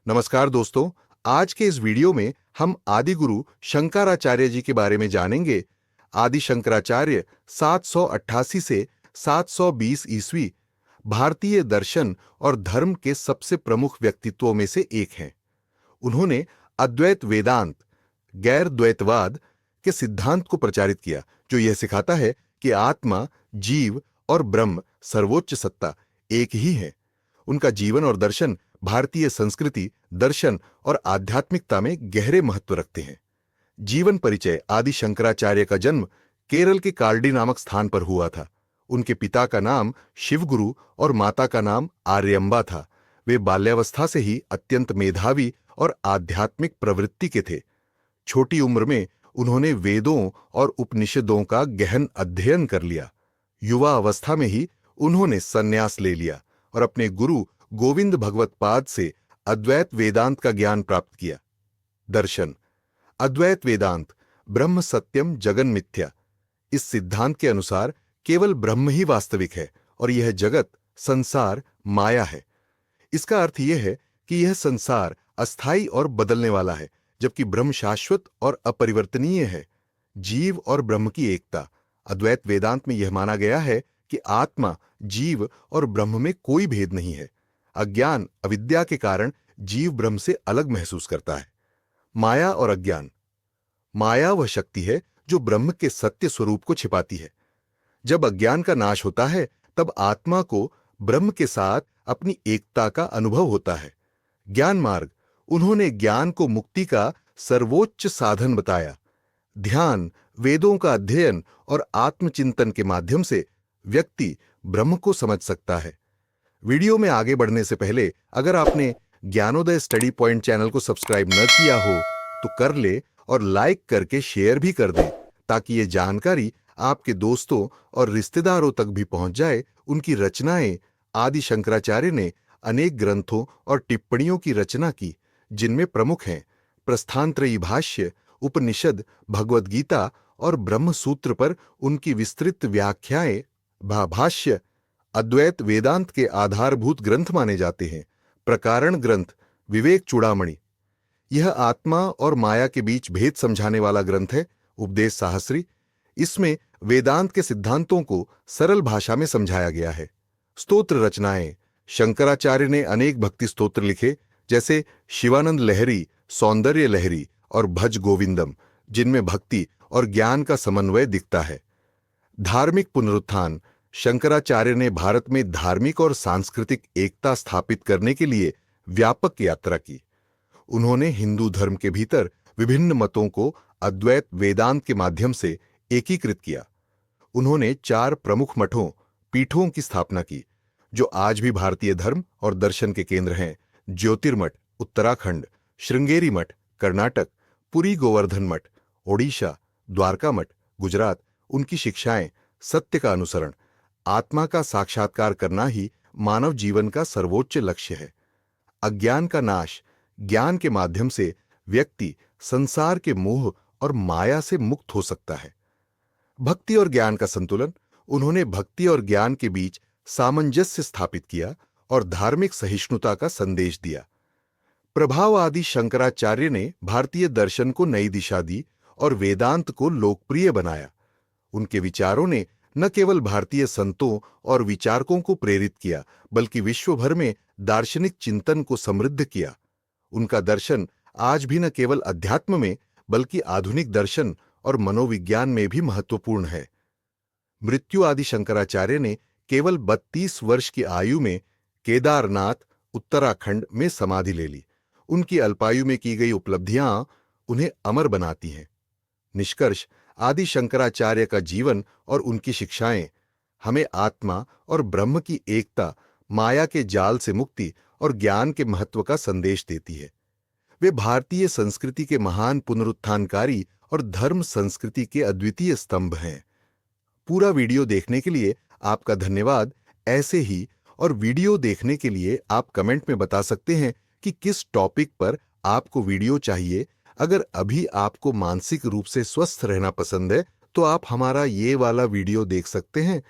नमस्कार दोस्तों। आज के इस वीडियो में हम आदि गुरु शंकराचार्य जी के बारे में जानेंगे। आदि शंकराचार्य 788 से 720 ईस्वी भारतीय दर्शन और धर्म के सबसे प्रमुख व्यक्तित्वों में से एक हैं। उन्होंने अद्वैत वेदांत, गैर द्वैतवाद के सिद्धांत को प्रचारित किया, जो यह सिखाता है कि आत्मा, जीव और ब्रह्म सर्वोच्च सत्ता एक ही है। उनका जीवन और दर्शन भारतीय संस्कृति, दर्शन और आध्यात्मिकता में गहरे महत्व रखते हैं। जीवन परिचय। आदि शंकराचार्य का जन्म केरल के कालडी नामक स्थान पर हुआ था। उनके पिता का नाम शिवगुरु और माता का नाम आर्यम्बा था। वे बाल्यावस्था से ही अत्यंत मेधावी और आध्यात्मिक प्रवृत्ति के थे। छोटी उम्र में उन्होंने वेदों और उपनिषदों का गहन अध्ययन कर लिया। युवा अवस्था में ही उन्होंने संन्यास ले लिया और अपने गुरु गोविंद भगवत पाद से अद्वैत वेदांत का ज्ञान प्राप्त किया। दर्शन। अद्वैत वेदांत ब्रह्म सत्यम जगन मिथ्या। इस सिद्धांत के अनुसार केवल ब्रह्म ही वास्तविक है और यह जगत, संसार माया है। इसका अर्थ यह है कि यह संसार अस्थायी और बदलने वाला है, जबकि ब्रह्म शाश्वत और अपरिवर्तनीय है। जीव और ब्रह्म की एकता। अद्वैत वेदांत में यह माना गया है कि आत्मा, जीव और ब्रह्म में कोई भेद नहीं है। अज्ञान, अविद्या के कारण जीव ब्रह्म से अलग महसूस करता है। माया और अज्ञान। माया वह शक्ति है जो ब्रह्म के सत्य स्वरूप को छिपाती है। जब अज्ञान का नाश होता है, तब आत्मा को ब्रह्म के साथ अपनी एकता का अनुभव होता है। ज्ञान मार्ग। उन्होंने ज्ञान को मुक्ति का सर्वोच्च साधन बताया। ध्यान, वेदों का अध्ययन और आत्मचिंतन के माध्यम से व्यक्ति ब्रह्म को समझ सकता है। वीडियो में आगे बढ़ने से पहले अगर आपने ज्ञानोदय स्टडी पॉइंट चैनल को सब्सक्राइब न किया हो तो कर ले और लाइक करके शेयर भी कर दें, ताकि ये जानकारी आपके दोस्तों और रिश्तेदारों तक भी पहुंच जाए। उनकी रचनाएं। आदि शंकराचार्य ने अनेक ग्रंथों और टिप्पणियों की रचना की, जिनमें प्रमुख हैं प्रस्थानत्रयी भाष्य, उपनिषद, भगवद गीता और ब्रह्म सूत्र पर उनकी विस्तृत व्याख्याएं। भाष्य अद्वैत वेदांत के आधारभूत ग्रंथ माने जाते हैं। प्रकारण ग्रंथ विवेक चूड़ामणि। यह आत्मा और माया के बीच भेद समझाने वाला ग्रंथ है। उपदेश साहस्री। इसमें वेदांत के सिद्धांतों को सरल भाषा में समझाया गया है। स्तोत्र रचनाएं। शंकराचार्य ने अनेक भक्ति स्तोत्र लिखे, जैसे शिवानंद लहरी, सौंदर्य लहरी और भज गोविंदम, जिनमें भक्ति और ज्ञान का समन्वय दिखता है। धार्मिक पुनरुत्थान। शंकराचार्य ने भारत में धार्मिक और सांस्कृतिक एकता स्थापित करने के लिए व्यापक यात्रा की। उन्होंने हिंदू धर्म के भीतर विभिन्न मतों को अद्वैत वेदांत के माध्यम से एकीकृत किया। उन्होंने 4 प्रमुख मठों, पीठों की स्थापना की, जो आज भी भारतीय धर्म और दर्शन के केंद्र हैं। ज्योतिर्मठ उत्तराखंड, श्रृंगेरी मठ कर्नाटक, पुरी गोवर्धन मठ ओडिशा, द्वारका मठ गुजरात। उनकी शिक्षाएं सत्य का अनुसरण, आत्मा का साक्षात्कार करना ही मानव जीवन का सर्वोच्च लक्ष्य है। अज्ञान का नाश। ज्ञान के माध्यम से व्यक्ति संसार के मोह और माया से मुक्त हो सकता है। भक्ति और ज्ञान का संतुलन। उन्होंने भक्ति और ज्ञान के बीच सामंजस्य स्थापित किया और धार्मिक सहिष्णुता का संदेश दिया। प्रभाव। आदि शंकराचार्य ने भारतीय दर्शन को नई दिशा दी और वेदांत को लोकप्रिय बनाया। उनके विचारों ने न केवल भारतीय संतों और विचारकों को प्रेरित किया, बल्कि विश्व भर में दार्शनिक चिंतन को समृद्ध किया। उनका दर्शन आज भी न केवल अध्यात्म में, बल्कि आधुनिक दर्शन और मनोविज्ञान में भी महत्वपूर्ण है। मृत्यु। आदि शंकराचार्य ने केवल 32 वर्ष की आयु में केदारनाथ, उत्तराखंड में समाधि ले ली। उनकी अल्पायु में की गई उपलब्धियां उन्हें अमर बनाती हैं। निष्कर्ष। आदि शंकराचार्य का जीवन और उनकी शिक्षाएं हमें आत्मा और ब्रह्म की एकता, माया के जाल से मुक्ति और ज्ञान के महत्व का संदेश देती है। वे भारतीय संस्कृति के महान पुनरुत्थानकारी और धर्म संस्कृति के अद्वितीय स्तंभ हैं। पूरा वीडियो देखने के लिए आपका धन्यवाद। ऐसे ही और वीडियो देखने के लिए आप कमेंट में बता सकते हैं कि किस टॉपिक पर आपको वीडियो चाहिए। अगर अभी आपको मानसिक रूप से स्वस्थ रहना पसंद है, तो आप हमारा ये वाला वीडियो देख सकते हैं,